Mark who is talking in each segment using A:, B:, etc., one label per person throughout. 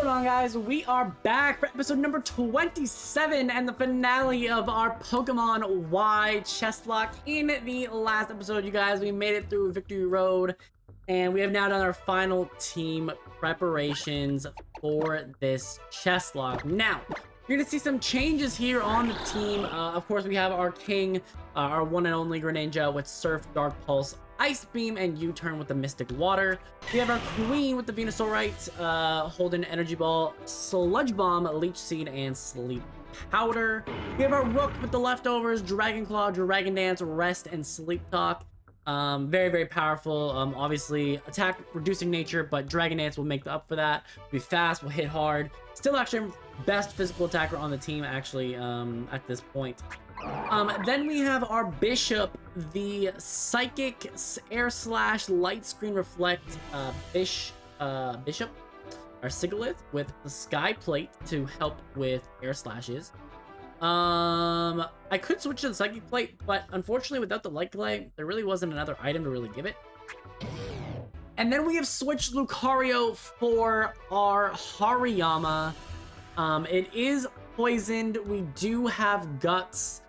A: going on, guys? We are back for episode number 27 and the finale of our Pokemon Y Chesslocke. In the last episode, you guys, we made it through Victory Road, and we have now done our final team preparations for this Chesslocke. Now, you're gonna see some changes here on the team. Of course, we have our king, our one and only Greninja with Surf, Dark Pulse, Ice Beam, and U-Turn with the Mystic Water. We have our queen with the Venusaurite, holding Energy Ball, Sludge Bomb, Leech Seed, and Sleep Powder. We have our Rook with the leftovers, Dragon Claw, Dragon Dance, Rest, and Sleep Talk. Very, very powerful. Obviously, attack reducing nature, but Dragon Dance will make up for that. Be fast, will hit hard. Still actually best physical attacker on the team, actually, at this point. Then we have our Bishop, the Psychic Air Slash Light Screen Reflect Bishop, our Sigilyph with the Sky Plate to help with Air Slashes. I could switch to the Psychic Plate, but unfortunately without the Light Glare, there really wasn't another item to really give it. And then we have switched Lucario for our Hariyama. It is poisoned. We do have Guts.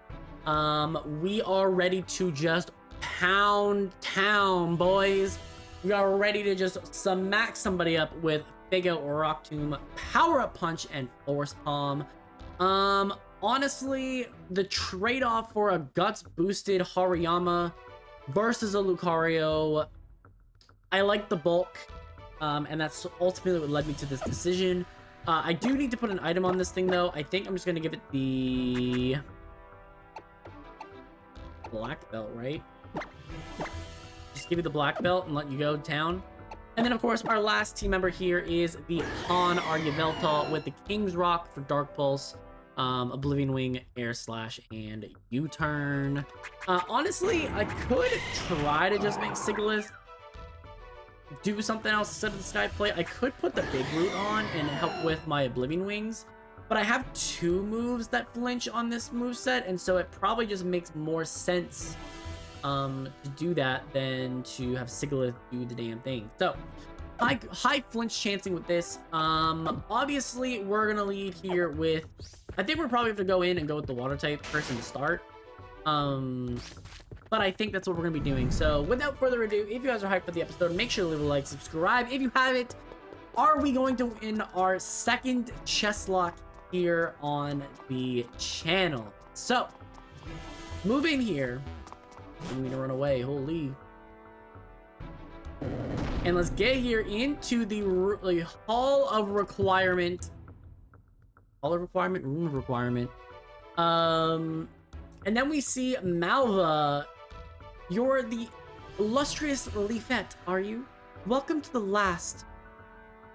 A: We are ready to just pound town, boys. We are ready to just smack somebody up with Figo, Rock Tomb, Power Up Punch, and Force Palm. Honestly, the trade-off for a Guts boosted Hariyama versus a Lucario, I like the bulk, and that's ultimately what led me to this decision. I do need to put an item on this thing, though. I think I'm just going to give it the black belt, right? Just give you the black belt and let you go to town. And then, of course, our last team member here is the Han, our Yveltal, with the King's Rock for Dark Pulse, Oblivion Wing, Air Slash, and U-Turn. Honestly, I could try to just make Sigilyph do something else instead of the Sky Plate. I could put the Big Root on and help with my Oblivion Wings, but I have two moves that flinch on this moveset, and so it probably just makes more sense to do that than to have Sigilyph do the damn thing. So high flinch chancing with this. Obviously we're gonna lead here with, I think we're probably gonna go in and go with the water type person to start. But I think that's what we're gonna be doing. So without further ado, if you guys are hyped for the episode, make sure to leave a like, subscribe if you haven't. Are we going to win our second Chesslocke here on the channel? So move in here. I didn't mean to run away, holy. And let's get here into the Hall of Requirement. Hall of Requirement, Room of Requirement. And then we see Malva. You're the illustrious Leafette, are you? Welcome at last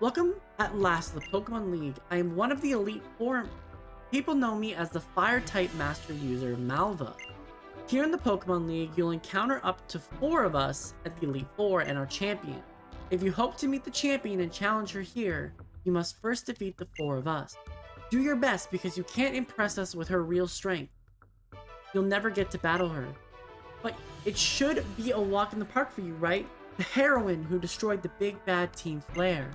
A: to the Pokemon League. I am one of the Elite Four. People know me as the Fire-type Master User, Malva. Here in the Pokemon League, you'll encounter up to 4 of us at the Elite Four and our champion. If you hope to meet the champion and challenge her here, you must first defeat the 4 of us. Do your best because you can't impress us with her real strength. You'll never get to battle her. But it should be a walk in the park for you, right? The heroine who destroyed the big bad Team Flare.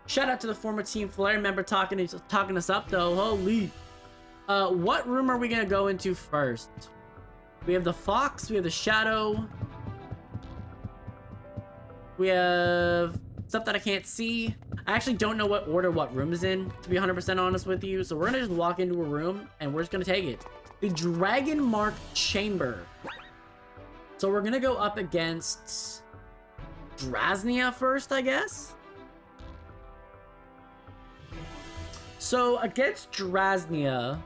A: Shout out to the former Team Flare member talking us up, though. Holy. What room are we gonna go into first? We have the Fox, we have the Shadow. We have stuff that I can't see. I actually don't know what order what room is in, to be 100% honest with you. So we're gonna just walk into a room and we're just gonna take it. The Dragon Mark Chamber. So we're gonna go up against Drasnia first, I guess. So against Drasnia,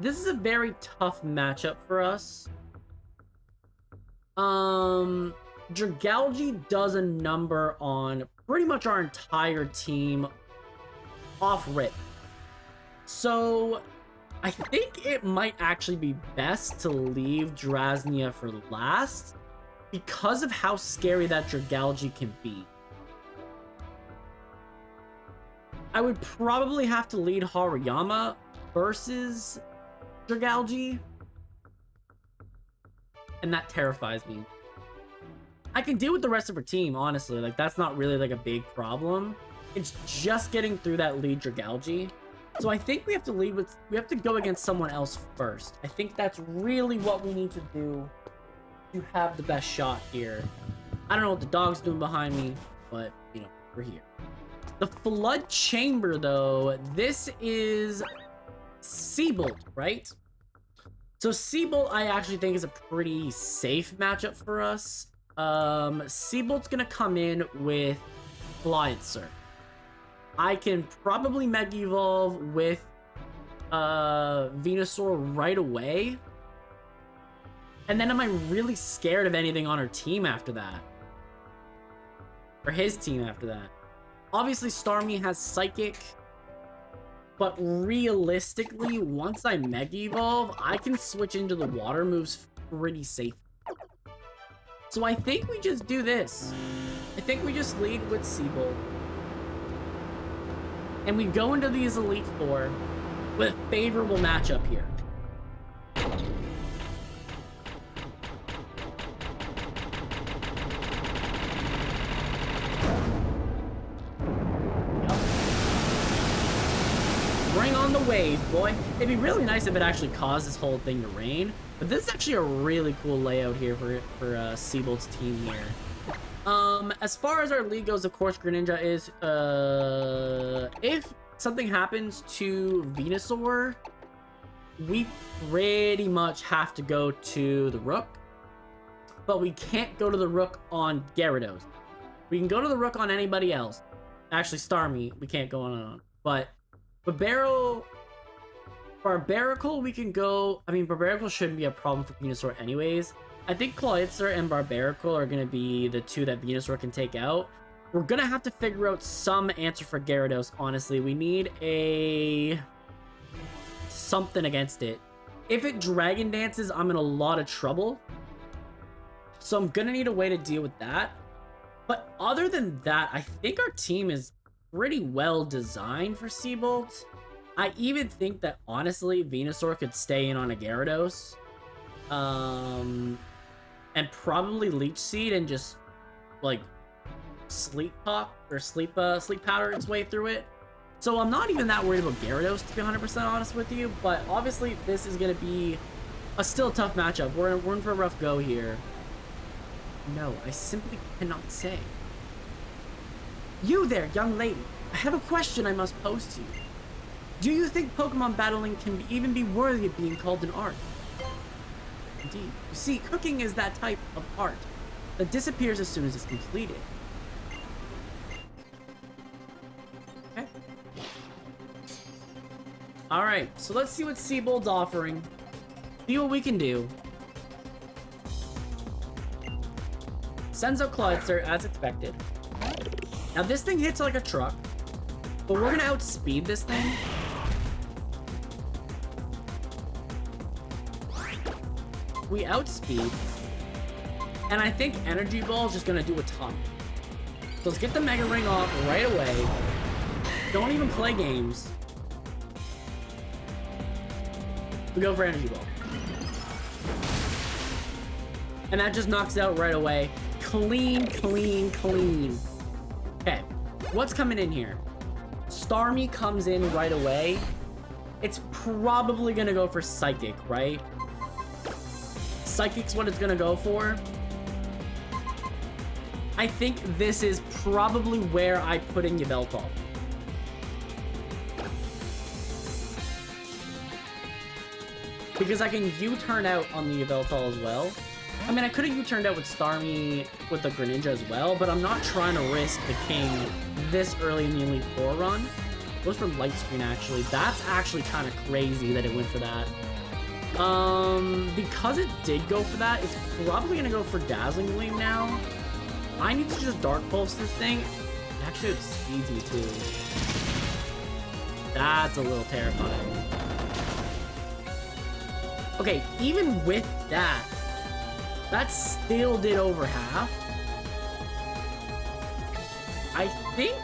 A: this is a very tough matchup for us. Dragalge does a number on pretty much our entire team off rip. So I think it might actually be best to leave Drasnia for last because of how scary that Dragalge can be. I would probably have to lead Hariyama versus Dragalge, and that terrifies me. I can deal with the rest of her team, honestly. Like, that's not really, like, a big problem. It's just getting through that lead Dragalge. So I think we have to we have to go against someone else first. I think that's really what we need to do to have the best shot here. I don't know what the dog's doing behind me, but, you know, we're here. The Flood Chamber, though, this is Seabolt, right? So Seabolt, I actually think, is a pretty safe matchup for us. Seabolt's gonna come in with Glancer. I can probably Mega Evolve with Venusaur right away. And then am I really scared of anything on her team after that? Or his team after that? Obviously, Starmie has Psychic. But realistically, once I Mega Evolve, I can switch into the water moves pretty safe. So I think we just do this. I think we just lead with Seabolt. And we go into these Elite Four with a favorable matchup here. Bring on the wave, boy. It'd be really nice if it actually caused this whole thing to rain. But this is actually a really cool layout here for Seabolt's team here. As far as our league goes, of course, Greninja is, if something happens to Venusaur, we pretty much have to go to the Rook. But we can't go to the Rook on Gyarados. We can go to the Rook on anybody else. Actually, Starmie, we can't go on. But Barbaracle, we can go. I mean, Barbaracle shouldn't be a problem for Venusaur anyways. I think Cloyster and Barbaracle are going to be the two that Venusaur can take out. We're going to have to figure out some answer for Gyarados, honestly. We need something against it. If it Dragon Dances, I'm in a lot of trouble. So I'm going to need a way to deal with that. But other than that, I think our team is pretty well designed for Seabolt. I even think that, honestly, Venusaur could stay in on a Gyarados. And probably Leech Seed and just, like, Sleep Pop or Sleep Powder its way through it. So I'm not even that worried about Gyarados, to be 100% honest with you. But obviously, this is going to be a still tough matchup. We're in for a rough go here. No, I simply cannot say. You there, young lady. I have a question I must pose to you. Do you think Pokemon battling can even be worthy of being called an art? Indeed. You see, cooking is that type of art that disappears as soon as it's completed. Okay. Alright, so let's see what Seabolt's offering. See what we can do. Sends out Cloyster as expected. Now this thing hits like a truck, but we're gonna outspeed this thing. We outspeed, and I think Energy Ball is just gonna do a ton. So let's get the Mega Ring off right away. Don't even play games. We go for Energy Ball. And that just knocks it out right away. Clean, clean, clean. Okay, what's coming in here? Starmie comes in right away. It's probably gonna go for Psychic, right? Psychic's what it's gonna go for. I think this is probably where I put in Yveltal. Because I can U-turn out on the Yveltal as well. I mean, I could have U-turned out with Starmie with the Greninja as well, but I'm not trying to risk the King this early in the Elite Four run. It was from Light Screen, actually. That's actually kind of crazy that it went for that. Because it did go for that, it's probably gonna go for Dazzling Gleam now. I need to just Dark Pulse this thing. Actually, it speeds me too. That's a little terrifying. Okay, even with that, that still did over half. I think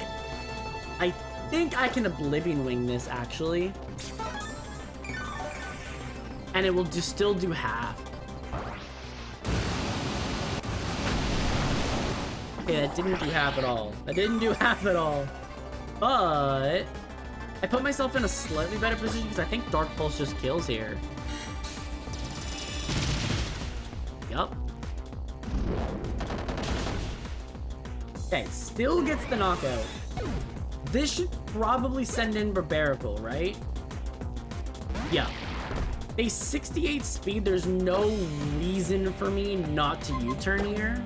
A: I can Oblivion Wing this, actually. And it will just still do half. Okay, that didn't do half at all. That didn't do half at all. But I put myself in a slightly better position because I think Dark Pulse just kills here. Yup. Okay, still gets the knockout. This should probably send in Barbarical, right? Yeah. A 68 speed, there's no reason for me not to U-turn here.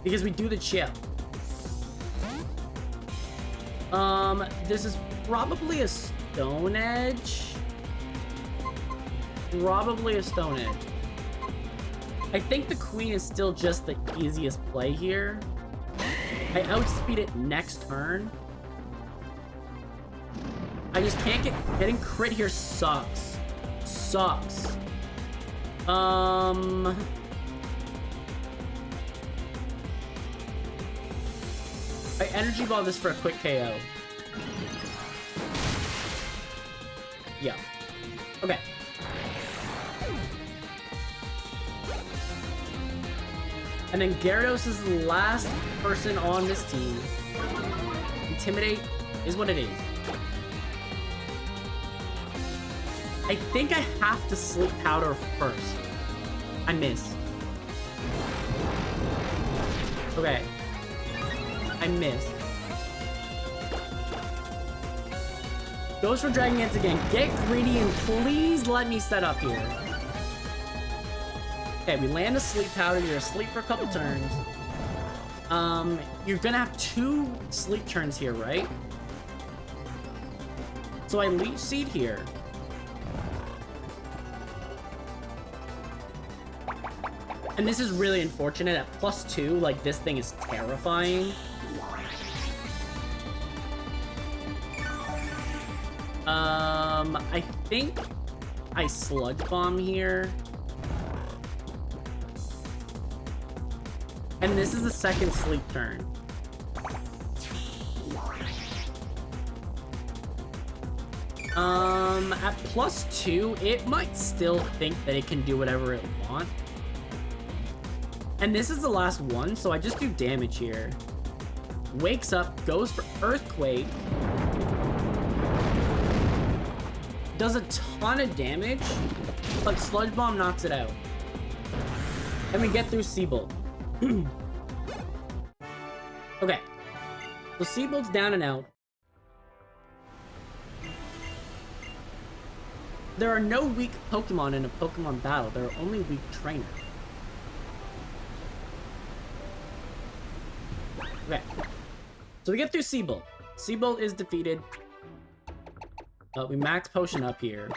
A: Because we do the chip. This is probably a Stone Edge. Probably a Stone Edge. I think the Queen is still just the easiest play here. I outspeed it next turn. I just can't getting crit here sucks. Sucks. I energy ball this for a quick KO. Yeah. Okay. And then Gyarados is the last person on this team. Intimidate is what it is. I think I have to Sleep Powder first. I missed. Okay. I missed. Goes for Dragon Dance again. Get greedy and please let me set up here. Okay, we land a Sleep Powder. You're asleep for a couple turns. You're gonna have 2 sleep turns here, right? So I Leech Seed here. And this is really unfortunate. At +2, like, this thing is terrifying. I think I Sludge Bomb here. And this is the second sleep turn. At +2, it might still think that it can do whatever it wants. And this is the last one, so I just do damage here. Wakes up, goes for Earthquake. Does a ton of damage, but Sludge Bomb knocks it out. And we get through Seabolt. Okay. So Seabolt's down and out. There are no weak Pokemon in a Pokemon battle. There are only weak trainers. Okay. So we get through Seabolt. Seabolt is defeated. We max potion up here.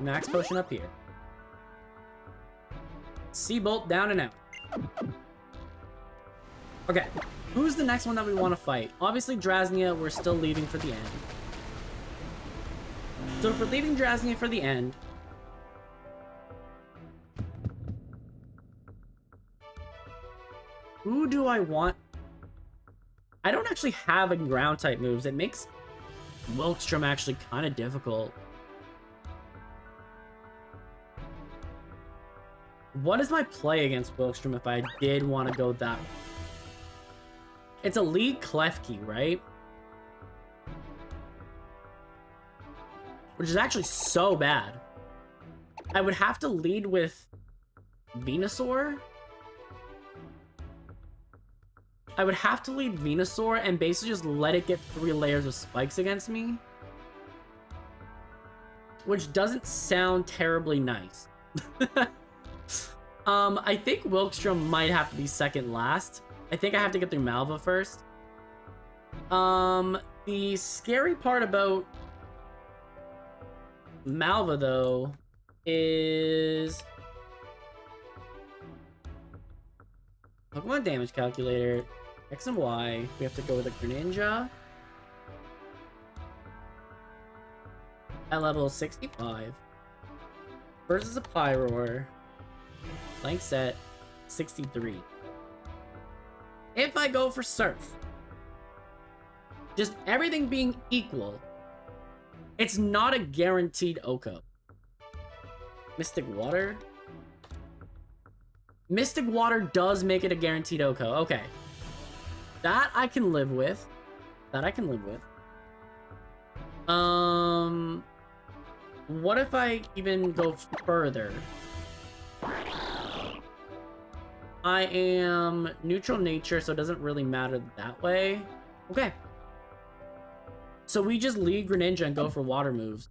A: Max potion up here. Seabolt down and out. Okay. Who's the next one that we want to fight? Obviously Drasnia, we're still leaving for the end. So if we're leaving Drasnia for the end, who do I want? I don't actually have a ground type moves. It makes Wilkstrom actually kind of difficult. What is my play against Wilkstrom if I did want to go that way? It's a lead Klefki, right? Which is actually so bad. I would have to lead with Venusaur. I would have to lead Venusaur and basically just let it get 3 layers of spikes against me. Which doesn't sound terribly nice. I think Wilkstrom might have to be second last. I think I have to get through Malva first. The scary part about Malva, though, is Pokemon damage calculator. X and Y. We have to go with a Greninja at level 65 versus a Pyroar. Blank set 63. If I go for Surf, just everything being equal, it's not a guaranteed OHKO. Mystic Water? Mystic Water does make it a guaranteed OHKO. Okay. That I can live with. That I can live with. What if I even go further? I am neutral nature, so it doesn't really matter that way. Okay. So we just lead Greninja and go for water moves.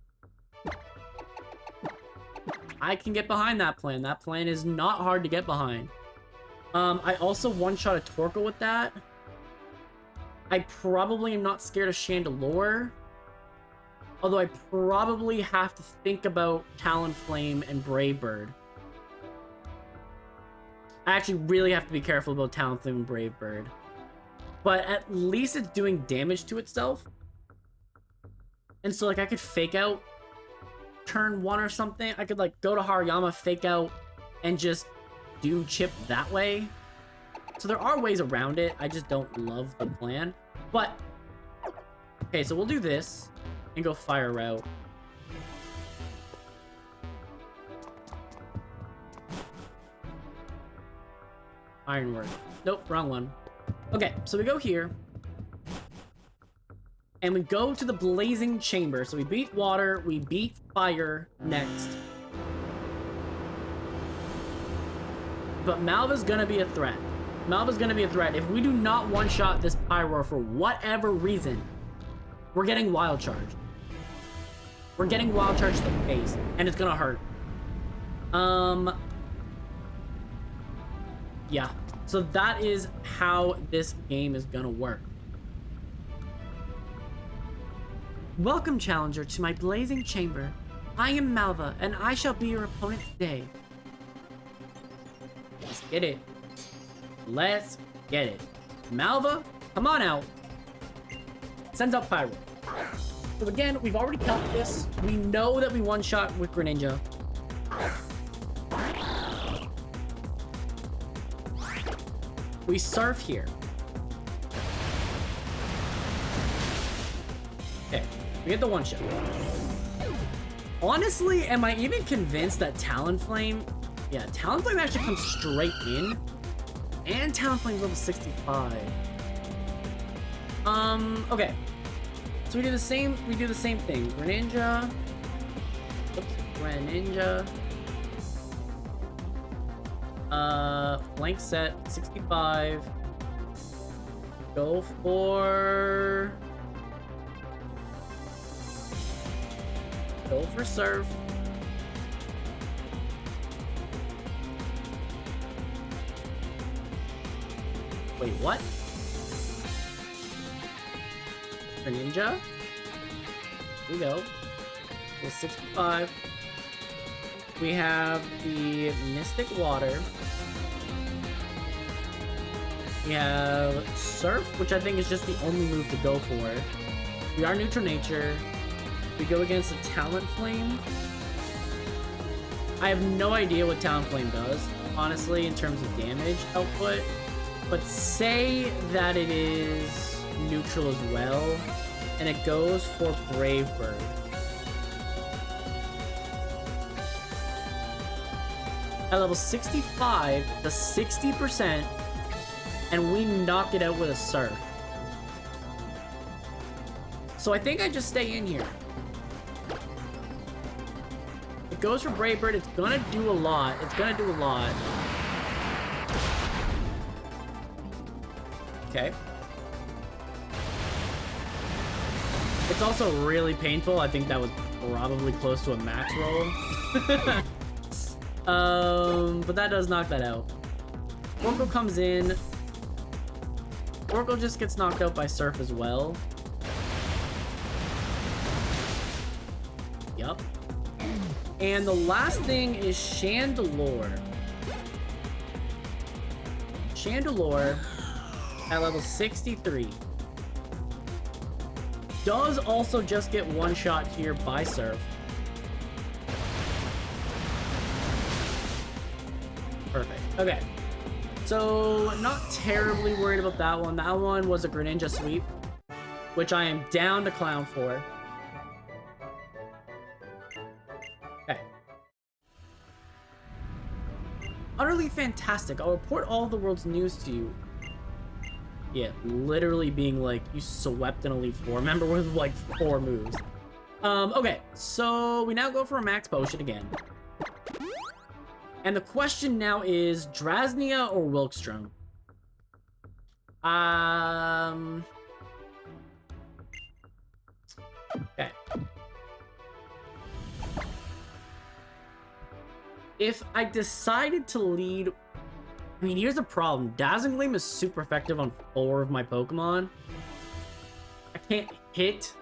A: I can get behind that plan. That plan is not hard to get behind. I also one-shot a Torkoal with that. I probably am not scared of Chandelure. Although I probably have to think about Talonflame and Brave Bird. I actually really have to be careful about Talonflame and Brave Bird. But at least it's doing damage to itself. And so, like, I could fake out turn 1 or something. I could, like, go to Hariyama, fake out, and just do chip that way. So there are ways around it. I just don't love the plan. But, okay, so we'll do this and go Fire Route. Ironwork. Nope, wrong one. Okay, so we go here. And we go to the Blazing Chamber. So we beat Water, we beat Fire next. But Malva's gonna be a threat. Malva's gonna be a threat. If we do not one-shot this Pyroar for whatever reason, we're getting Wild Charge. We're getting Wild Charge to the face, and it's gonna hurt. Yeah. So that is how this game is gonna work. Welcome, Challenger, to my Blazing Chamber. I am Malva, and I shall be your opponent today. Let's get it. Let's get it. Malva, come on out. Sends out Pyro. So again, we've already counted this. We know that we one-shot with Greninja. We Surf here. Okay, we get the one-shot. Honestly, am I even convinced that Talonflame... Yeah, Talonflame actually comes straight in. And Talonflame's level 65. Okay. So we do the same thing. Greninja. Oops, Greninja. Flank set, 65. Go for Surf. Wait, what? Greninja? Here we go. Well, 65. We have the Mystic Water. We have Surf, which I think is just the only move to go for. We are neutral nature. We go against a Talonflame. I have no idea what Talonflame does, honestly, in terms of damage output. But say that it is neutral as well, and it goes for Brave Bird. At level 65, the 60%, and we knock it out with a Surf. So I think I just stay in here. It goes for Brave Bird. It's gonna do a lot. Okay. It's also really painful. I think that was probably close to a max roll. But that does knock that out. Torkoal comes in. Torkoal just gets knocked out by Surf as well. Yup. And the last thing is Chandelure. Chandelure at level 63 does also just get one shot here by Surf. Perfect. Okay. So, not terribly worried about that one. That one was a Greninja sweep, which I am down to clown for. Okay. utterly fantastic. I'll report all the world's news to you. Yeah, literally being like, you swept an Elite Four member with like 4 moves. Okay, so we now go for a max potion again. And the question now is Drasnia or Wilkstrom? Okay. If I decided to lead... I mean, here's the problem. Dazzling Gleam is super effective on 4 of my Pokemon. I can't hit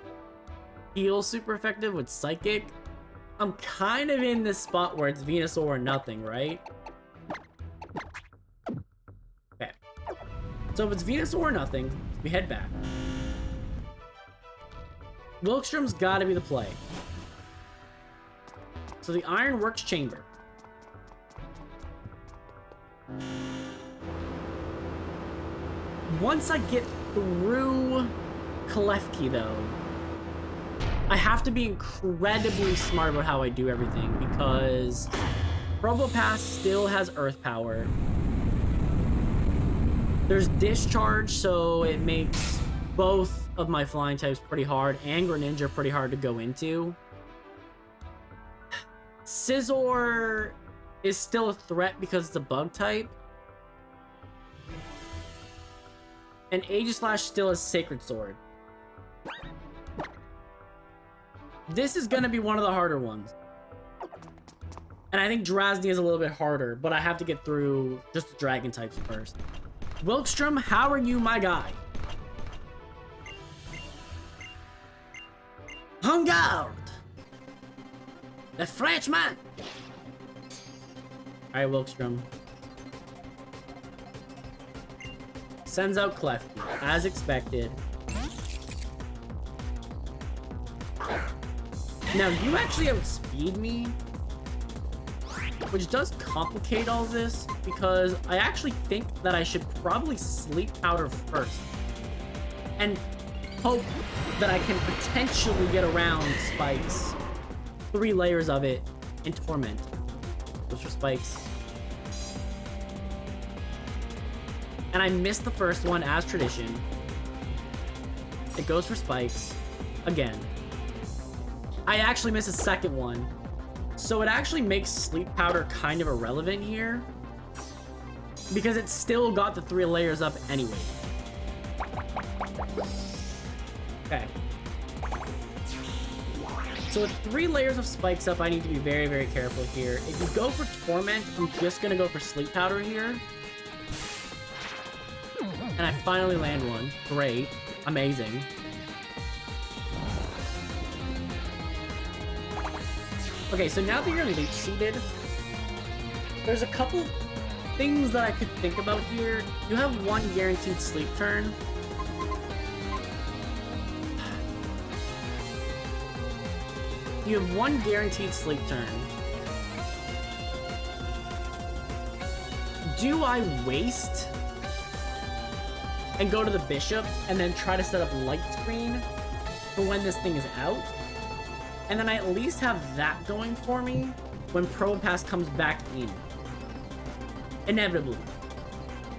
A: heal super effective with Psychic. I'm kind of in this spot where it's Venusaur or nothing, right? Okay. So if it's Venusaur or nothing, we head back. Wilkstrom's got to be the play. So the Ironworks Chamber. Once I get through Klefki, though, I have to be incredibly smart about how I do everything, because Probopass still has Earth Power. There's Discharge, so it makes both of my flying types pretty hard, and Greninja pretty hard to go into. Scizor is still a threat because it's a bug type. And Aegislash still has Sacred Sword. This is gonna be one of the harder ones. And I think Drasnia is a little bit harder, but I have to get through just the dragon types first. Wilkstrom, how are you, my guy? En garde! The Frenchman! Alright, Wilkstrom. Sends out Klefki, as expected. Now, you actually outspeed me, which does complicate all this, because I actually think that I should probably Sleep Powder first, and hope that I can potentially get around Spikes. 3 layers of it, and Torment. Those for Spikes. And I missed the first one, as tradition. It goes for Spikes. Again. I actually missed a second one. So it actually makes Sleep Powder kind of irrelevant here, because it still got the 3 layers up anyway. Okay. So with 3 layers of Spikes up, I need to be very, very careful here. If you go for Torment, I'm just gonna go for Sleep Powder here. And I finally land one. Great. Amazing. Okay, so now that you're leech seated, there's a couple things that I could think about here. You have 1 guaranteed sleep turn. You have 1 guaranteed sleep turn. Do I waste and go to the Bishop and then try to set up Light Screen for when this thing is out? And then I at least have that going for me when Probopass comes back in. Inevitably.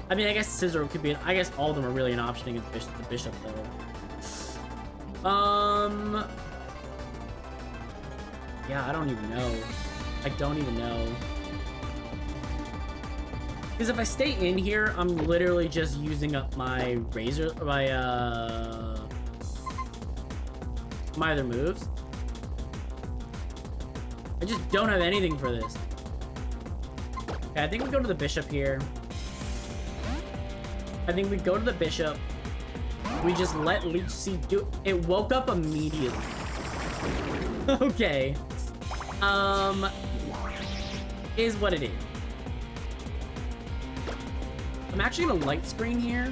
A: I mean, I guess Scizor could be... I guess all of them are really an option against the Bishop, though. Yeah, I don't even know. I don't even know. Because if I stay in here, I'm literally just using up my Razor... my other moves. I just don't have anything for this. Okay, I think we go to the Bishop here. I think we go to the Bishop. We just let Leech Seed do... It woke up immediately. Okay. Is what it is. I'm actually gonna Light Screen here.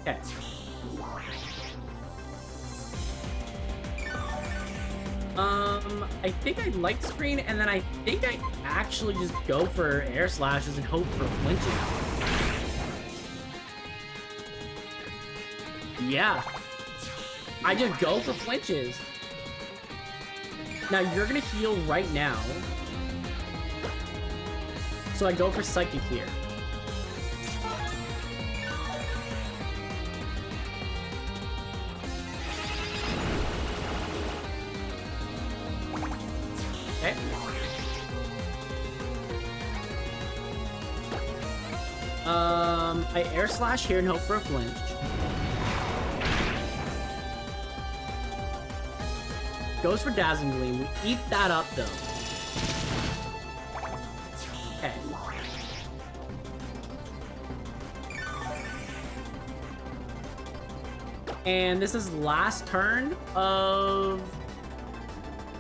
A: Okay. I think I Light Screen, and then I think I actually just go for Air Slashes and hope for flinching. Yeah. I just go for flinches. Now you're gonna heal right now. So I go for Psychic here. Okay. I Air Slash here and hope for a flinch. Goes for Dazzling Gleam. We eat that up though. Okay. And this is last turn of...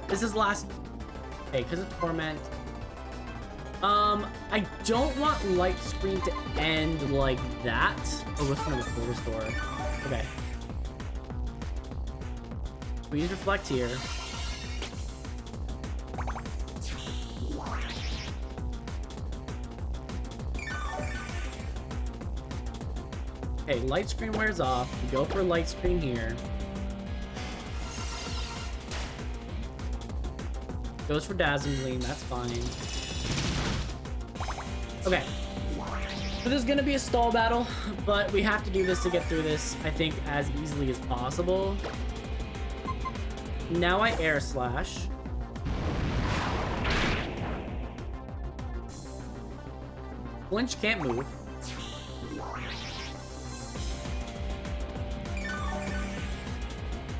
A: This is last... Okay, because of Torment. I don't want Light Screen to end like that. Oh, what's one of the full restore? Okay. Please Reflect here. Okay, Light Screen wears off. We go for Light Screen here. Goes for Dazzling Gleam, that's fine. Okay. So there's gonna be a stall battle, but we have to do this to get through this, I think, as easily as possible. Now I Air Slash. Flinch can't move.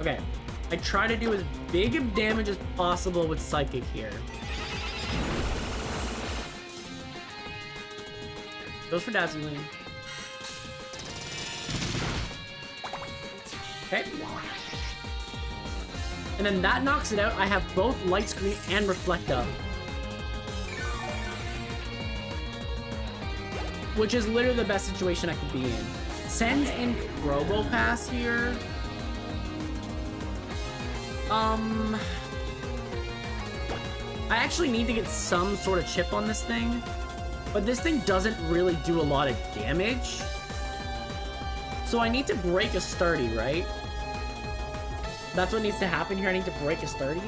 A: Okay. I try to do as big of damage as possible with Psychic here. Goes for Dazzling Gleam. Okay. And then that knocks it out. I have both Light Screen and Reflect up. Which is literally the best situation I could be in. Sends in Robo Pass here. I actually need to get some sort of chip on this thing. But this thing doesn't really do a lot of damage. So I need to break a Sturdy, right? That's what needs to happen here. I need to break a Sturdy.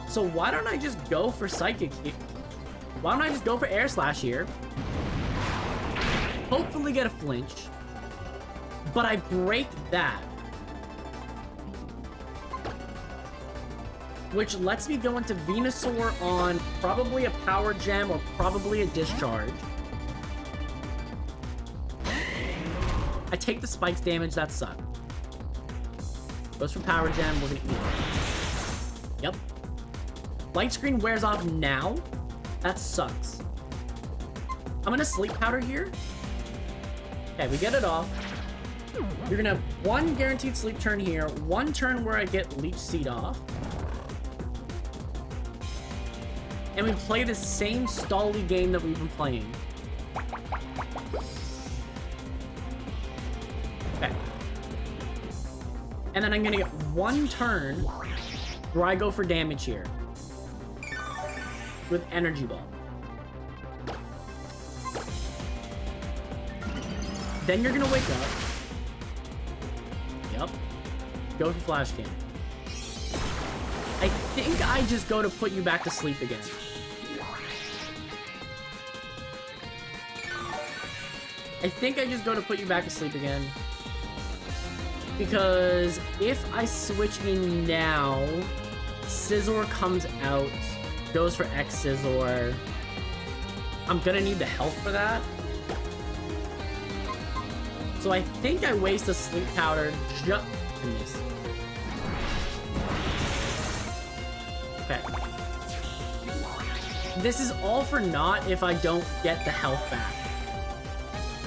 A: So why don't I just go for Psychic here? Why don't I just go for Air Slash here? Hopefully get a flinch. But I break that. Which lets me go into Venusaur on probably a Power Gem or probably a Discharge. I take the Spikes damage, that sucked. Goes for Power Gem, we're gonna eat it. Yep. Light Screen wears off now. That sucks. I'm gonna Sleep Powder here. Okay, we get it off. You're gonna have one guaranteed sleep turn here, one turn where I get Leech Seed off. And we play the same stally game that we've been playing. Okay. And then I'm gonna get one turn where I go for damage here. With Energy Ball. Then you're gonna wake up. Yep. Go for Flash Cannon. I think I just go to put you back to sleep again. I think I just go to put you back to sleep again. Because if I switch in now, Scizor comes out, goes for X Scizor. I'm gonna need the health for that. So I think I waste a Sleep Powder just in this. Okay. This is all for naught if I don't get the health back.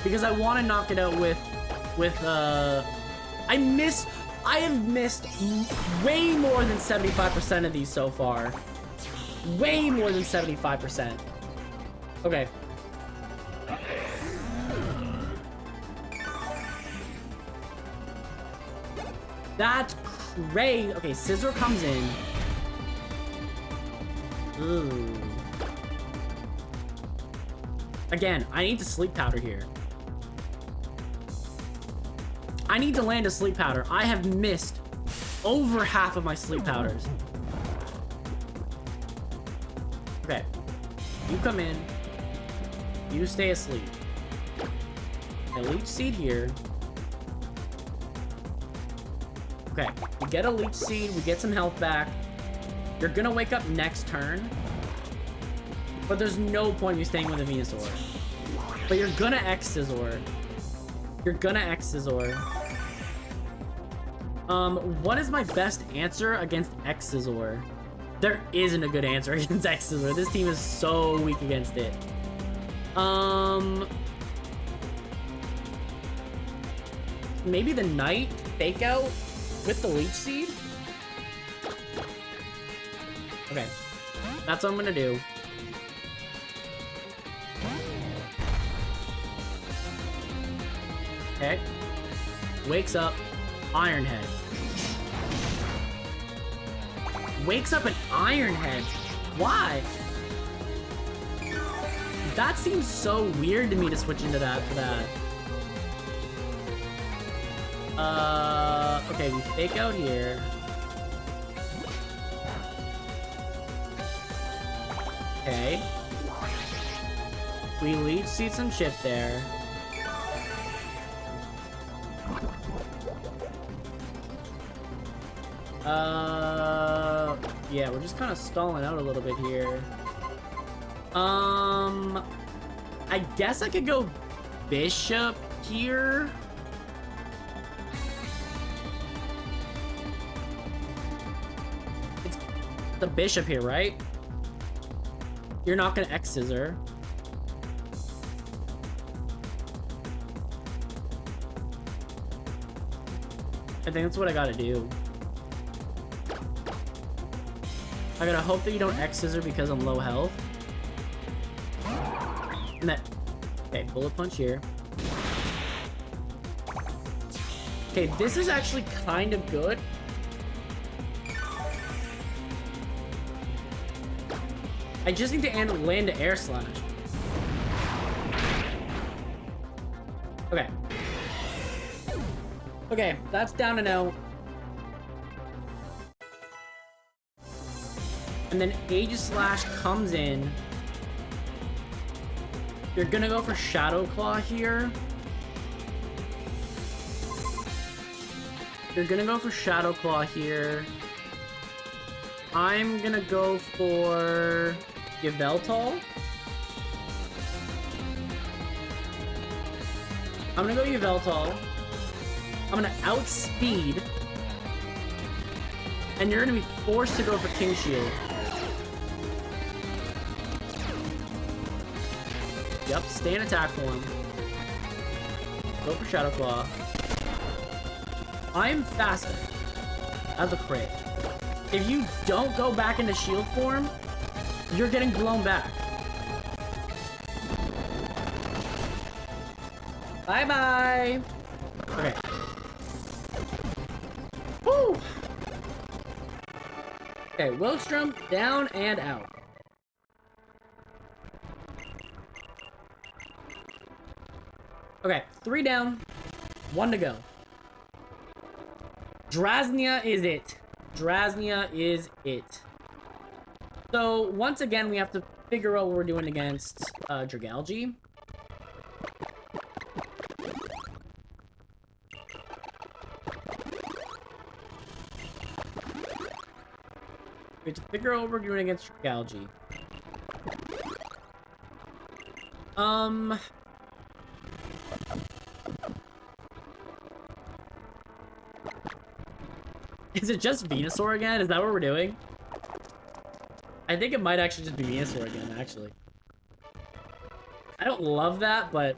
A: Because I want to knock it out with I have missed way more than 75% of these so far. Way more than 75%. Okay. That's crazy. Okay, Scizor comes in. Ooh. Again, I need to Sleep Powder here. I need to land a Sleep Powder. I have missed over half of my sleep powders. Okay. You come in. You stay asleep. A leech seed here. Okay. We get a leech seed. We get some health back. You're gonna wake up next turn. But there's no point in you staying with a Venusaur. But you're gonna X-Scissor. You're gonna X-Scissor. What is my best answer against X-Scissor? There isn't a good answer against X-Scissor. This team is so weak against it. Maybe the Knight fake out with the Leech Seed? Okay. That's what I'm gonna do. Okay. Wakes up. Iron Head. Wakes up an Iron Head. Why? That seems so weird to me to switch into that for that. Okay, we fake out here. Okay. We Leech Seed some chip there. Yeah, we're just kind of stalling out a little bit here. I guess I could go Bishop here. It's the Bishop here, right? You're not gonna X-Scissor. I think that's what I gotta do. I gotta hope that you don't X-Scissor because I'm low health. And that... Okay, Bullet Punch here. Okay, this is actually kind of good. I just need to land to Air Slash. Okay. Okay, that's down and out. And then Aegis Slash comes in. You're gonna go for Shadow Claw here. You're gonna go for Shadow Claw here. I'm gonna go for Yveltal. I'm gonna go Yveltal. I'm gonna outspeed. And you're gonna be forced to go for King Shield. Yep, stay in attack form. Go for Shadow Claw. I'm faster. That's a crit. If you don't go back into shield form, you're getting blown back. Bye-bye. Okay. Woo! Okay, Wilkstrom down and out. Okay, 3 down, 1 to go. Draznia is it. Draznia is it. So, once again, we have to figure out what we're doing against Dragalge. We have to figure out what we're doing against Dragalge. Is it just Venusaur again? Is that what we're doing? I think it might actually just be Venusaur again, actually. I don't love that, but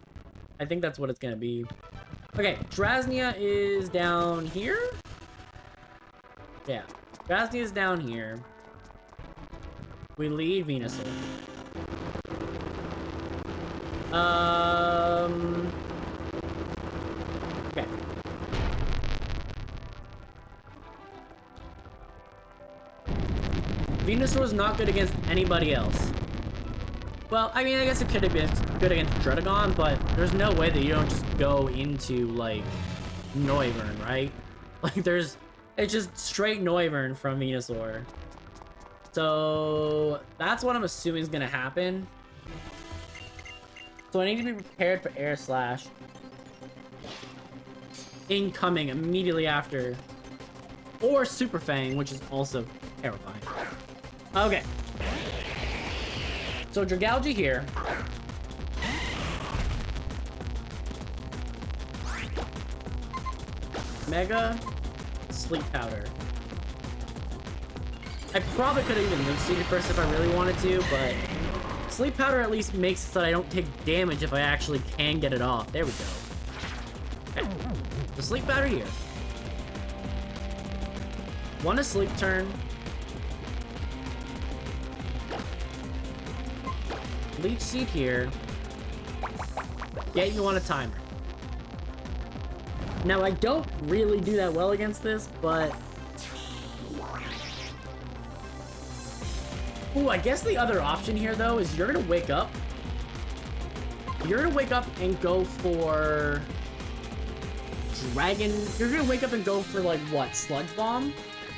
A: I think that's what it's gonna be. Okay, Draznia is down here? Yeah, Draznia is down here. We lead Venusaur. Okay. Venusaur is not good against anybody else. Well, I mean, I guess it could have been good against Druddigon, but there's no way that you don't just go into, like, Noivern, right? Like, there's It's just straight Noivern from Venusaur. So that's what I'm assuming is gonna happen. So I need to be prepared for Air Slash. Incoming immediately after. Or Super Fang, which is also terrifying. Okay. So Dragalge here. Mega Sleep Powder. I probably could have even Nuzlocke first if I really wanted to, but Sleep Powder at least makes it so that I don't take damage if I actually can get it off. There we go. Okay. The Sleep Powder here. One Asleep turn. Leech Seed here. Get you on a timer. Now, I don't really do that well against this, but... Ooh, I guess the other option here, though, is you're gonna wake up. You're gonna wake up and go for... Dragon... You're gonna wake up and go for, like, what? Sludge Bomb?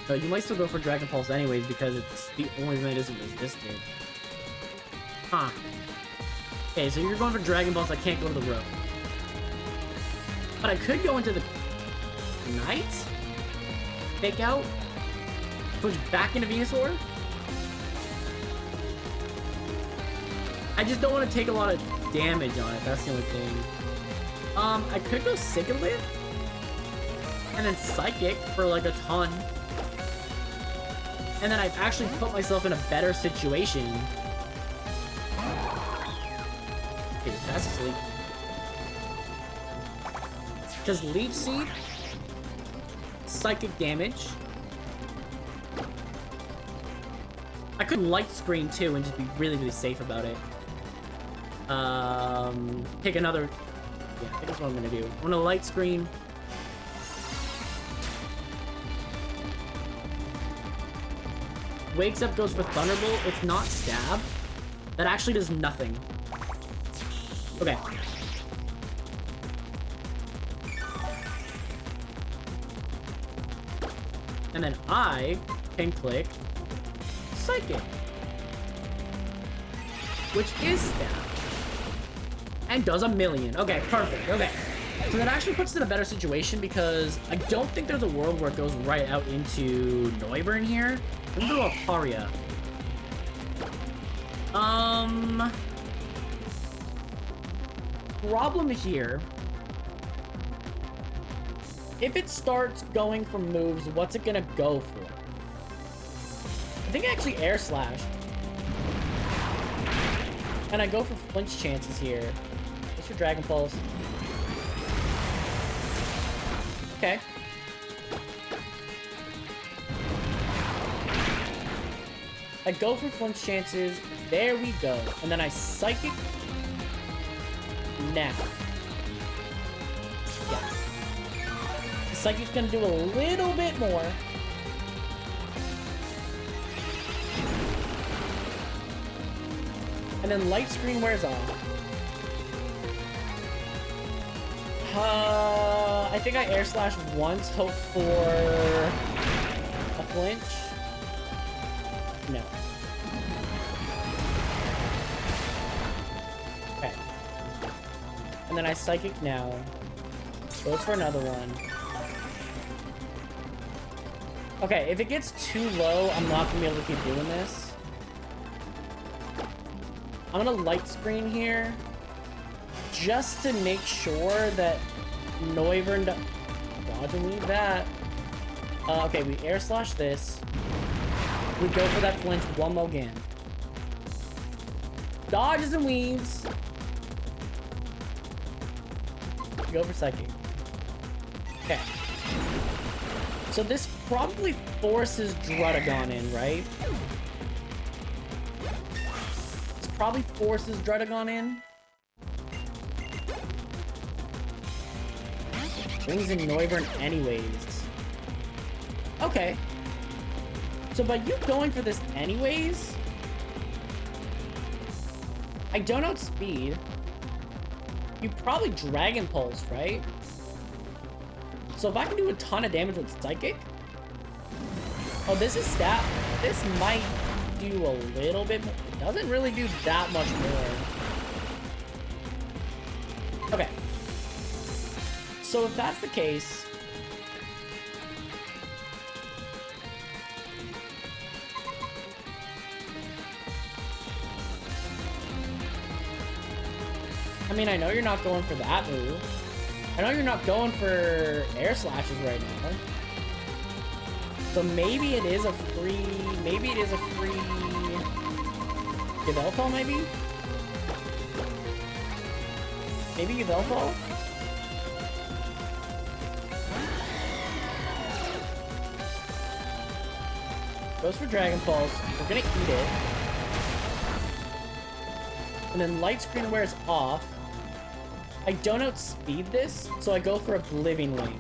A: So you might still go for Dragon Pulse anyways, because it's the only thing that isn't resisted. Huh. Okay, so you're going for Dragon Pulse. I can't go to the road. But I could go into the night, fake out, push back into Venusaur. I just don't want to take a lot of damage on it. That's the only thing. I could go Sigilyph and then Psychic for like a ton, and then I've actually put myself in a better situation. Okay, that's asleep. Because Leech Seed, Psychic damage. I could Light Screen too and just be really, really safe about it. Pick another... Yeah, I think that's what I'm gonna do. I'm gonna Light Screen. Wakes up, goes for Thunderbolt. It's not Stab. That actually does nothing. Okay. And then I can click Psychic, which is Stab, and does 1,000,000. Okay, perfect. Okay, so that actually puts us in a better situation because I don't think there's a world where it goes right out into Noivern here. I'm gonna go Aparia. Problem here. If it starts going for moves, what's it gonna go for? I think actually Air Slash. And I go for flinch chances here. Just for Dragon Pulse. Okay. I go for flinch chances. There we go. And then I Psychic now. Yes. The Psychic's gonna do a little bit more. And then Light Screen wears off. I think I Air Slash once, hope for a flinch. No. Okay. And then I Psychic now. Goes for another one. Okay, if it gets too low, I'm not gonna be able to keep doing this. I'm gonna Light Screen here, just to make sure that Noivern dodge and leave that. Okay, we Air Slash this. We go for that flinch one more again. Dodges and weaves. Go for Psychic. Okay. So this probably forces Druddigon in, right? This probably forces Druddigon in. Brings in Noivern anyways. Okay. So by you going for this anyways, I don't outspeed. You probably Dragon Pulse, right? So if I can do a ton of damage with Psychic, Oh, this is stat. This might do a little bit more. It doesn't really do that much more. Okay. So if that's the case, I mean, I know you're not going for that move. I know you're not going for air slashes right now. So maybe it is a free... Maybe it is a free... Yveltal, maybe? Maybe Yveltal? Goes for Dragon Pulse. We're gonna eat it. And then Light Screen wears off. I don't outspeed this, so I go for Oblivion Wing.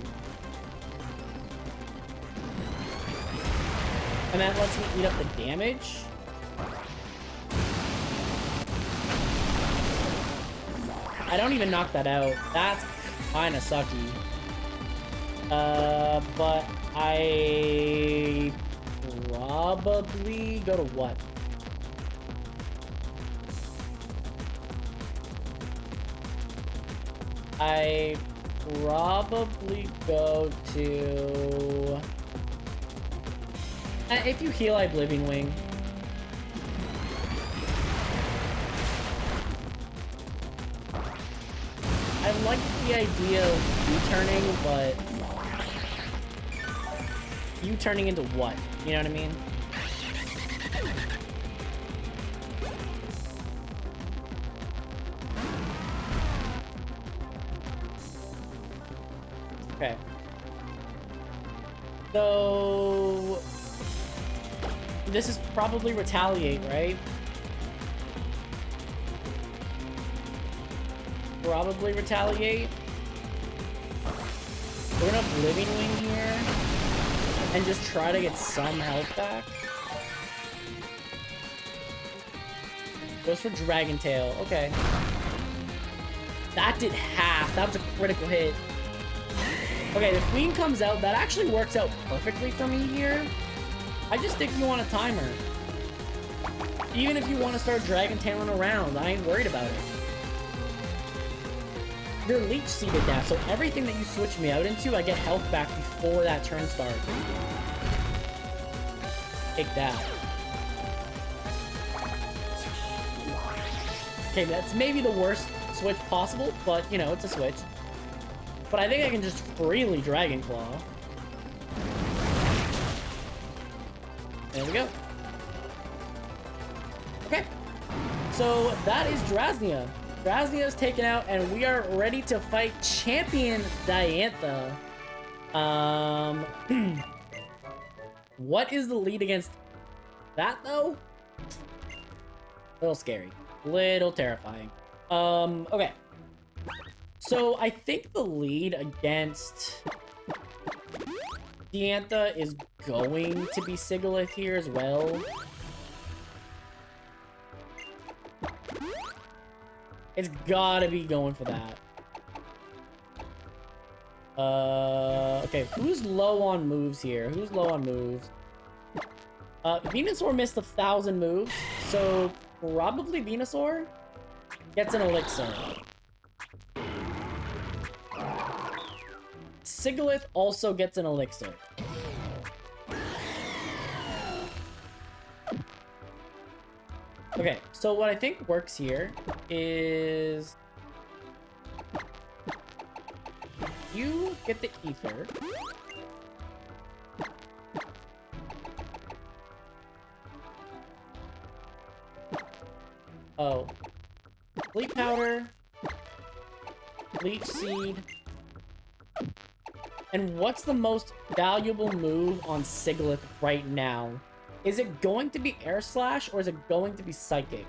A: And that lets me eat up the damage. I don't even knock that out. That's kind of sucky. But I probably go to what? I probably go to... if you heal, I Oblivion Wing. I like the idea of U-turning, but... U-turning into what? You know what I mean? Okay. So... This is probably Retaliate, right? Probably Retaliate. We're gonna Oblivion Wing here. And just try to get some health back. Goes for Dragon Tail. Okay. That did half. That was a critical hit. Okay, the Queen comes out. That actually works out perfectly for me here. I just think you want a timer. Even if you want to start Dragon Tailing around, I ain't worried about it. You're Leech Seeded now, so everything that you switch me out into, I get health back before that turn starts. Take that. Okay, that's maybe the worst switch possible, but, you know, it's a switch. But I think I can just freely Dragon Claw. There we go. Okay. So that is Drasnia. Drasnia is taken out, and we are ready to fight Champion Diantha. What is the lead against that, though? A little scary. Little terrifying. Okay. So I think the lead against Diantha is going to be Sigilyph here as well. It's gotta be going for that. Okay, who's low on moves here? Who's low on moves? Venusaur missed 1,000 moves, so probably Venusaur gets an Elixir. Sigilyph also gets an Elixir. Okay, so what I think works here is you get the Ether. Oh. Sleep Powder. Leech Seed. And what's the most valuable move on Sigilyph right now? Is it going to be Air Slash or is it going to be Psychic?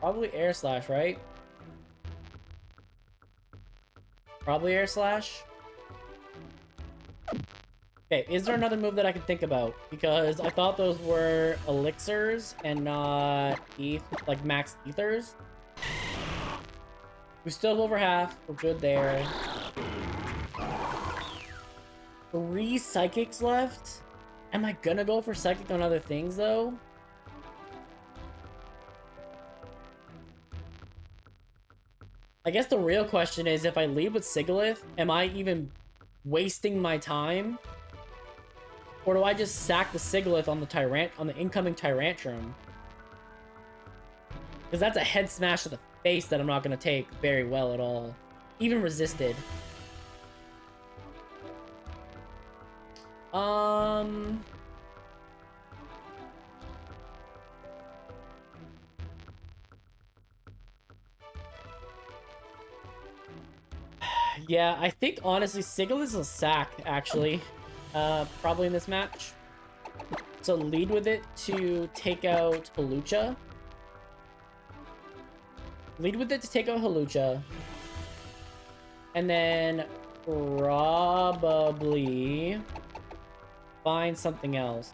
A: Probably Air Slash, right? Probably Air Slash. Okay, is there another move that I can think about? Because I thought those were elixirs and not like max ethers. We still have over half. We're good there. 3 psychics left. Am I gonna go for psychic on other things though? I guess the real question is, if I lead with Sigilyph, am I even wasting my time? Or do I just sack the Sigilyph on the incoming Tyrantrum? Because that's a head smash to the face that I'm not going to take very well at all. Even resisted. Yeah, I think honestly Sigilyph is a sack, actually. Probably in this match. So lead with it to take out Hawlucha. Lead with it to take out Hawlucha. And then probably find something else.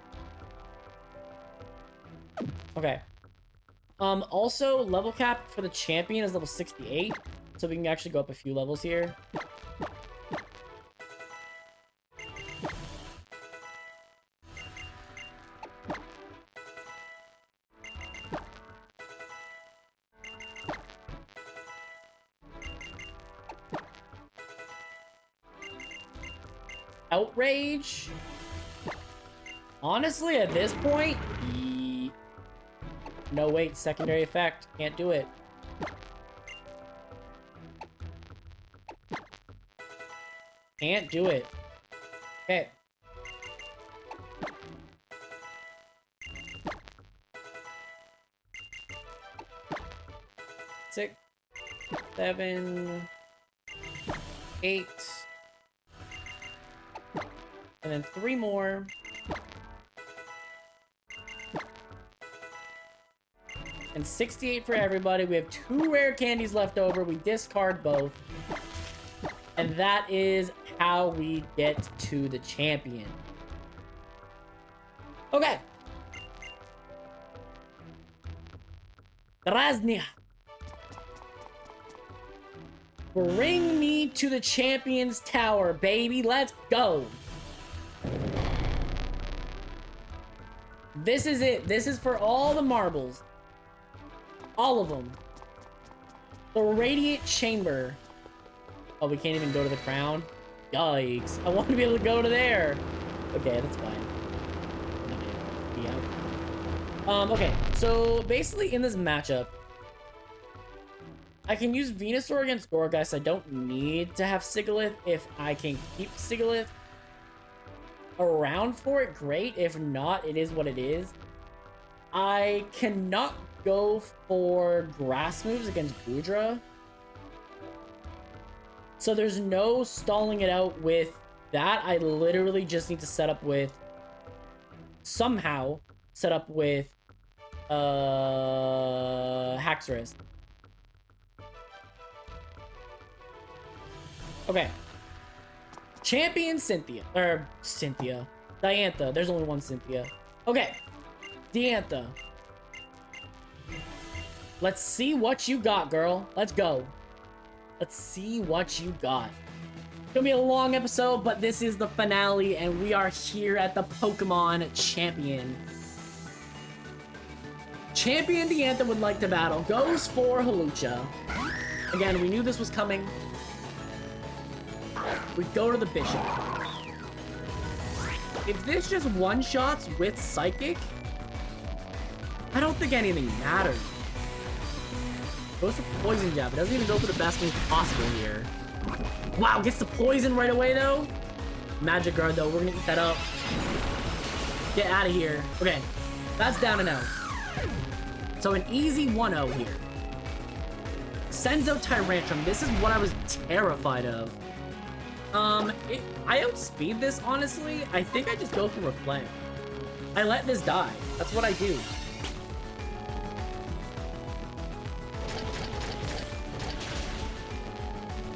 A: Okay. Also, level cap for the champion is level 68. So we can actually go up a few levels here. Outrage? Honestly, at this point, no, wait, secondary effect. Can't do it. Can't do it. Okay. Six, 7, 8. And then 3 more. And 68 for everybody. We have 2 rare candies left over. We discard both. And that is how we get to the champion. Okay. Raznia. Bring me to the champion's tower, baby. Let's go. This is it. This is for all the marbles. All of them. The Radiant Chamber. Oh, we can't even go to the crown? Yikes. I want to be able to go to there. Okay, that's fine. Yeah. Okay, so basically in this matchup, I can use Venusaur against Gourgeist. I don't need to have Sigilyph. If I can keep Sigilyph around for it, great. If not, it is what it is. I cannot go for grass moves against Goodra. So there's no stalling it out with that. I literally just need to set up with... somehow set up with... Haxorus. Okay. Champion Cynthia. Or Cynthia. Diantha. There's only one Cynthia. Okay. Diantha. Let's see what you got, girl. Let's go. Let's see what you got. It's gonna be a long episode, but this is the finale, and we are here at the Pokemon Champion. Champion Diantha would like to battle. Goes for Hawlucha. Again, we knew this was coming. We go to the Bishop. If this just one-shots with Psychic, I don't think anything matters. Goes for Poison Jab. It doesn't even go for the best move possible here. Wow, gets the poison right away, though. Magic Guard, though. We're gonna eat that up. Get out of here. Okay, that's down and out. So an easy 1-0 here. Sends out Tyrantrum. This is what I was terrified of. I outspeed this, honestly. I think I just go for Reflect. I let this die. That's what I do.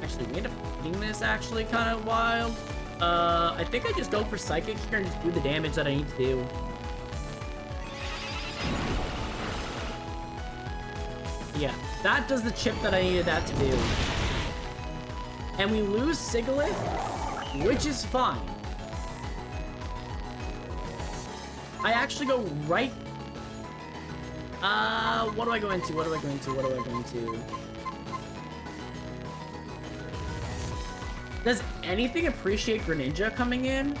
A: Actually, we end up hitting this actually kind of wild. I think I just go for Psychic here and just do the damage that I need to do. Yeah, that does the chip that I needed that to do. And we lose Sigilyph, which is fine. I actually go right... what do I go into? What do I go into? What do I go into? Does anything appreciate Greninja coming in?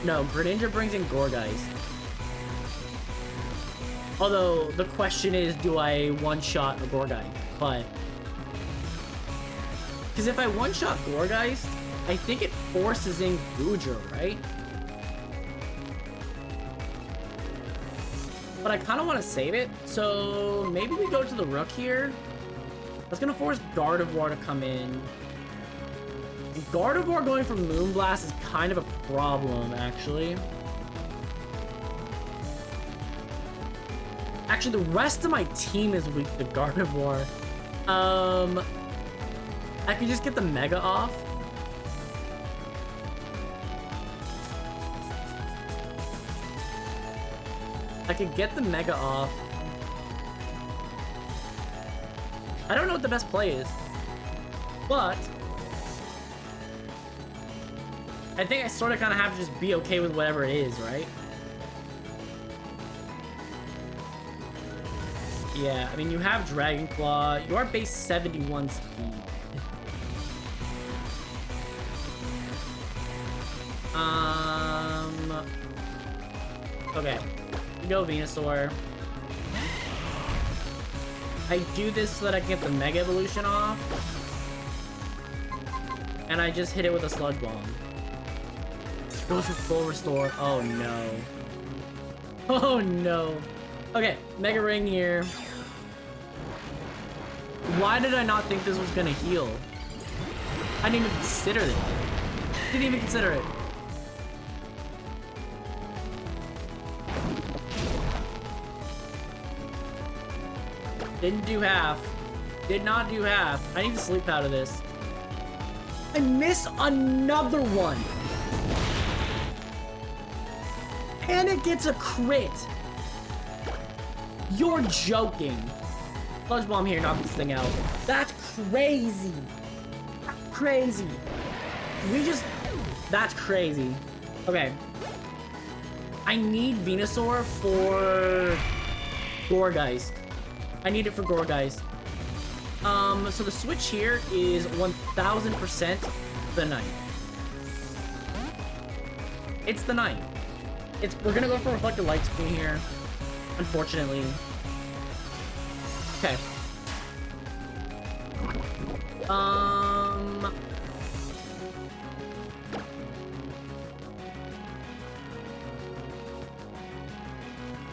A: No, Greninja brings in Gourgeist. Although, the question is, do I one-shot a Gourgeist? But... because if I one-shot Gourgeist, I think it forces in Goodra, right? But I kind of want to save it, so maybe we go to the Rook here. That's going to force Gardevoir to come in. And Gardevoir going for Moonblast is kind of a problem, actually. Actually, the rest of my team is weak to Gardevoir. I can just get the Mega off. I could get the Mega off. I don't know what the best play is, but I think I sort of kind of have to just be okay with whatever it is, right? Yeah, I mean, you have Dragon Claw. You are base 71 speed. Okay. Go Venusaur. I do this so that I can get the Mega Evolution off. And I just hit it with a Sludge Bomb. Goes for full restore. Oh no. Oh no. Okay, Mega Ring here. Why did I not think this was gonna heal? I didn't even consider it. Didn't even consider it. Didn't do half. Did not do half. I need to sleep out of this. I miss another one. And it gets a crit. You're joking. Sludge Bomb here, knock this thing out. That's crazy. Crazy. That's crazy. Okay. I need Venusaur for Gourgeist. I need it for Gourgeist. So the switch here is 1000% the Night. It's the Night. We're gonna go for Reflected Light Screen here, unfortunately. Okay.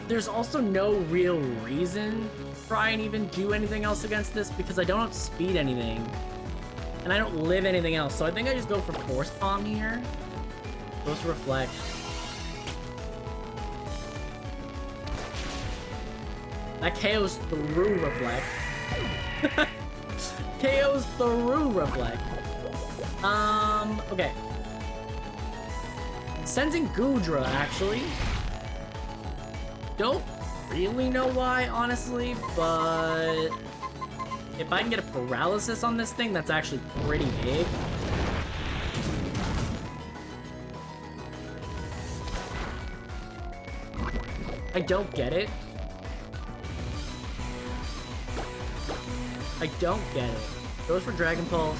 A: There's also no real reason to try and even do anything else against this because I don't outspeed anything. And I don't live anything else, so I think I just go for Force Palm here. Goes to Reflect. That KO's through Reflect. KO's through Reflect. Okay. Sends in Goodra, actually. Don't really know why, honestly, but if I can get a paralysis on this thing, that's actually pretty big. I don't get it. I don't get it. Goes for Dragon Pulse.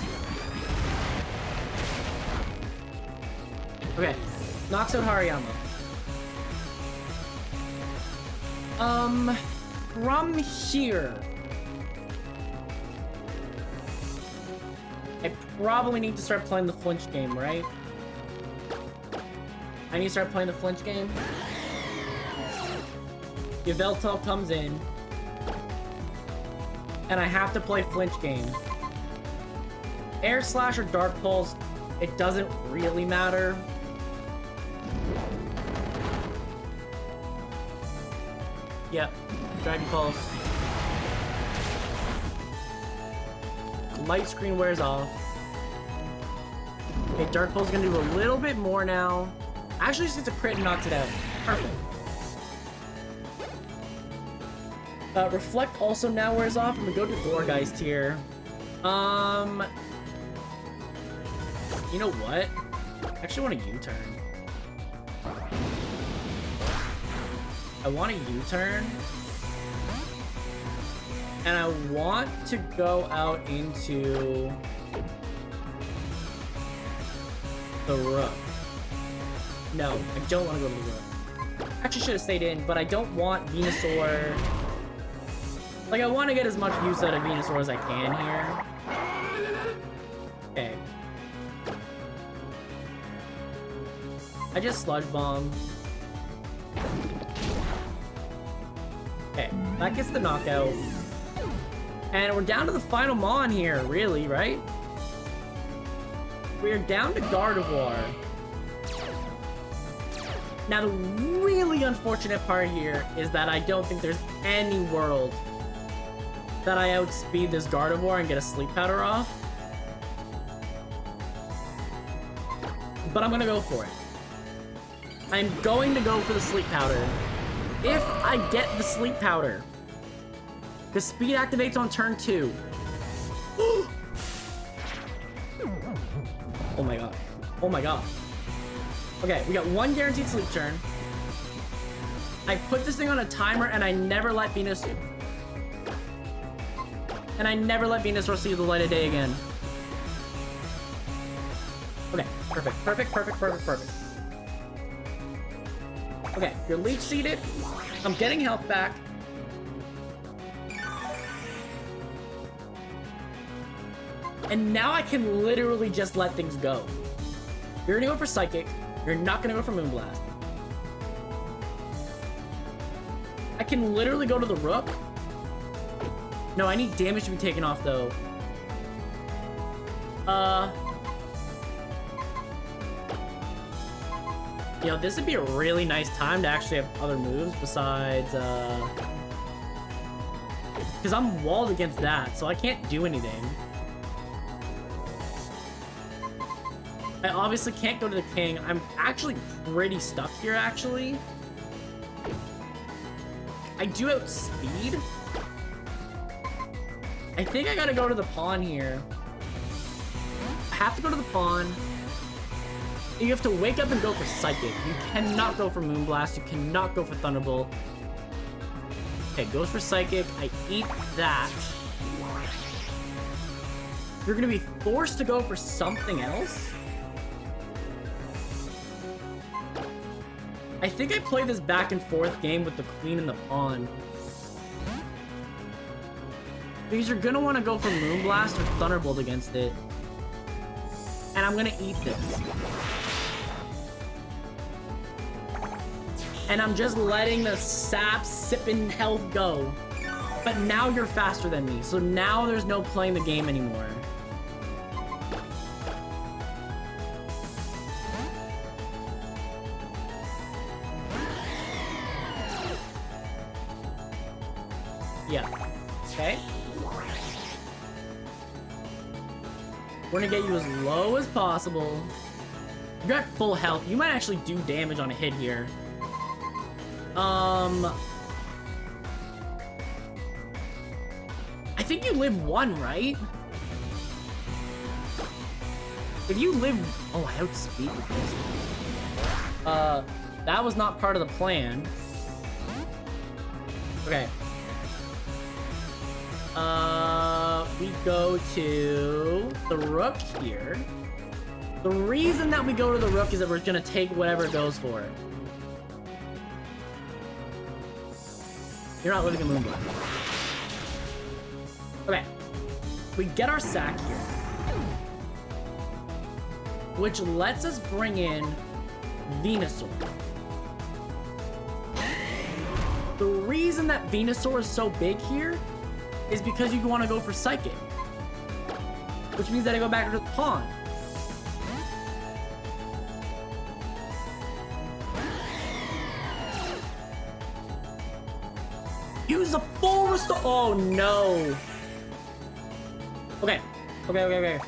A: Okay. Knocks out Hariyama. From here, I probably need to start playing the flinch game, right? I need to start playing the flinch game. Yveltal comes in, and I have to play flinch game. Air Slash or Dark Pulse, it doesn't really matter. Yep, Dragon Pulse. Light Screen wears off. Okay, Dark Pull's gonna do a little bit more now. Actually, just gets a crit and knocks it out. Perfect. Reflect also now wears off, and we go to Gorgeist here. You know what? I actually want a U-turn. I want a U-turn. And I want to go out into the Rook. No, I don't want to go to the Rook. Actually, should have stayed in, but I don't want Venusaur. Like, I want to get as much use out of Venusaur as I can here. Okay. I just Sludge Bomb. Okay, that gets the knockout. And we're down to the final Mon here, really, right? We are down to Gardevoir. Now, the really unfortunate part here is that I don't think there's any world that I outspeed this Gardevoir and get a Sleep Powder off. But I'm gonna go for it. I'm going to go for the Sleep Powder. If I get the Sleep Powder, the speed activates on turn 2. Oh my god. Oh my god. Okay, we got one guaranteed sleep turn. I put this thing on a timer and I never let Venusaur. And I never let Venusaur see the light of day again. Okay, perfect, perfect, perfect, perfect, perfect. Okay, you're leech seeded. I'm getting health back. And now I can literally just let things go. You're gonna go for Psychic. You're not gonna go for Moonblast. I can literally go to the Rook. No, I need damage to be taken off though. You know, this would be a really nice time to actually have other moves besides, because I'm walled against that, so I can't do anything. I obviously can't go to the King. I'm actually pretty stuck here, actually. I do outspeed. I think I gotta go to the pawn here. I have to go to the pawn. You have to wake up and go for Psychic. You cannot go for Moonblast. You cannot go for Thunderbolt. Okay, goes for Psychic. I eat that. You're gonna be forced to go for something else? I think I play this back and forth game with the Queen and the Pawn. Because you're gonna want to go for Moonblast or Thunderbolt against it. And I'm gonna eat this. And I'm just letting the sap sipping health go. But now you're faster than me, so now there's no playing the game anymore. Yeah. Okay. We're gonna get you as low as possible. You're at full health. You might actually do damage on a hit here. I think you live 1, right? If you live... Oh, I outspeed with this. That was not part of the plan. Okay. We go to the Rook here. The reason that we go to the Rook is that we're gonna take whatever it goes for. You're not living a Moonblast. Okay. We get our sack here. Which lets us bring in Venusaur. The reason that Venusaur is so big here is because you want to go for Psychic. Which means that I go back to the pawn. Use a full restore. Oh no. Okay. Okay.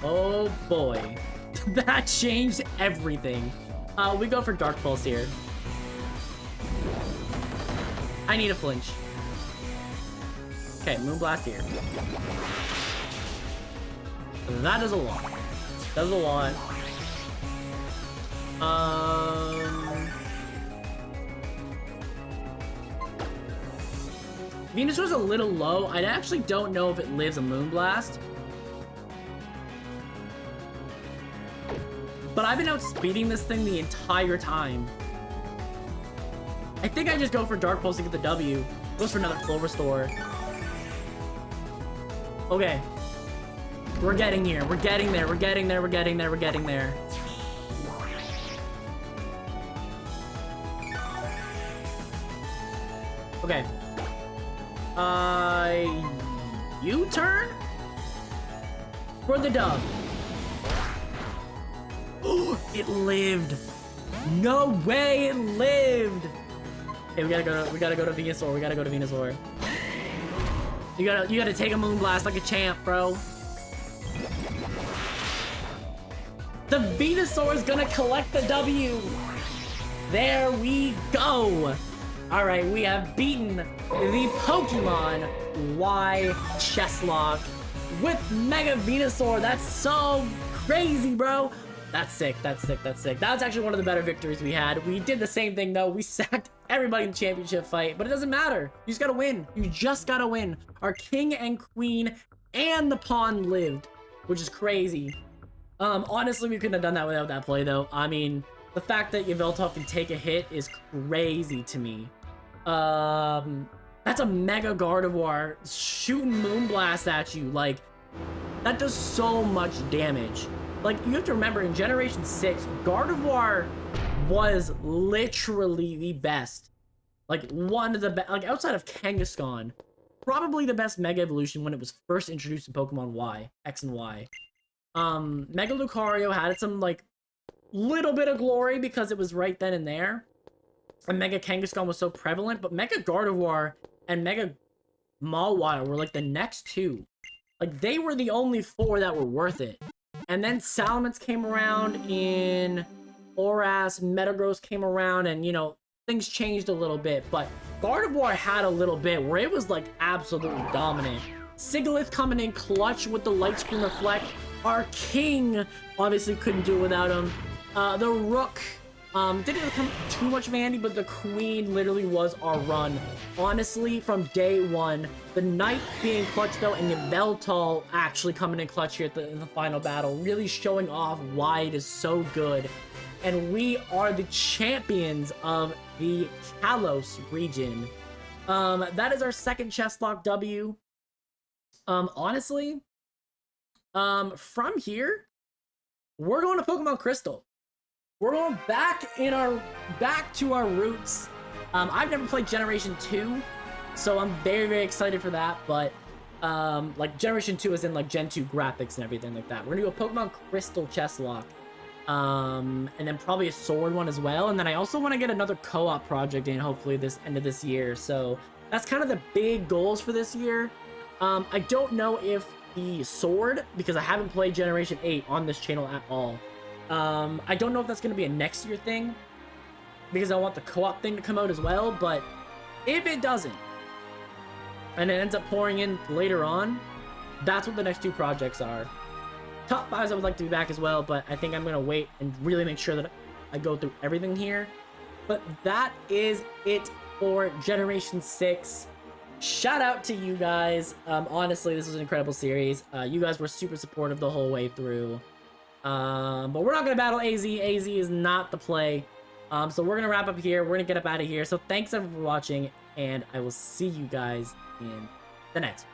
A: Oh boy. That changed everything. We go for Dark Pulse here. I need a flinch. Okay, Moonblast here. That does a lot. Does a lot. Venusaur's a little low. I actually don't know if it lives a Moonblast. But I've been outspeeding this thing the entire time. I think I just go for Dark Pulse to get the W. Goes for another full restore. Okay. We're getting here. We're getting there. We're getting there. We're getting there. We're getting there. Okay. U-turn? For the dub. Oh, it lived. No way it lived. Okay, we gotta go to Venusaur. We gotta go to Venusaur. You gotta take a Moonblast like a champ, bro. The Venusaur is gonna collect the W. There we go. All right, we have beaten the Pokemon Y Chesslocke with Mega Venusaur. That's so crazy, bro. That's sick. That's sick. That's sick. That was actually one of the better victories we had. We did the same thing though. We sacked everybody in the championship fight, but it doesn't matter. You just gotta win. You just gotta win. Our king and queen and the pawn lived, which is crazy. Honestly, we couldn't have done that without that play though. I mean, the fact that Yveltal can take a hit is crazy to me. That's a Mega Gardevoir shooting Moonblast at you. Like, that does so much damage. Like, you have to remember, in Generation 6, Gardevoir was literally the best. Like, one of the best, like, outside of Kangaskhan, probably the best Mega Evolution when it was first introduced in Pokemon Y, X and Y. Mega Lucario had some, like, little bit of glory because it was right then and there. And Mega Kangaskhan was so prevalent, but Mega Gardevoir and Mega Mawile were, like, the next two. Like, they were the only four that were worth it. And then Salamence came around in Oras, Metagross came around, and, you know, things changed a little bit. But Gardevoir had a little bit where it was, like, absolutely dominant. Sigilyph coming in clutch with the Light Screen Reflect. Our king obviously couldn't do it without him. The Rook didn't become too much of Andy, but the queen literally was our run. Honestly, from day one, the knight being clutch though, and Yveltal actually coming in clutch here in the final battle, really showing off why it is so good. And we are the champions of the Kalos region. That is our second Chesslocke W. Honestly, from here, we're going to Pokemon Crystal. We're going back to our roots. I've never played Generation 2, so I'm very, very excited for that. But like Generation 2 is in like Gen 2 graphics and everything like that. We're gonna do a Pokemon Crystal Chesslocke. And then probably a sword one as well. And then I also want to get another co-op project in hopefully this end of this year. So that's kind of the big goals for this year. I don't know if the sword, because I haven't played Generation 8 on this channel at all. I don't know if that's going to be a next year thing, because I want the co-op thing to come out as well. But if it doesn't, and it ends up pouring in later on, that's what the next two projects are. Top 5s I would like to be back as well, but I think I'm going to wait and really make sure that I go through everything here. But that is it for Generation 6. Shout out to you guys. Honestly, this was an incredible series. You guys were super supportive the whole way through. But we're not going to battle AZ. AZ is not the play. So we're going to wrap up here. We're going to get up out of here. So thanks everyone for watching, and I will see you guys in the next one.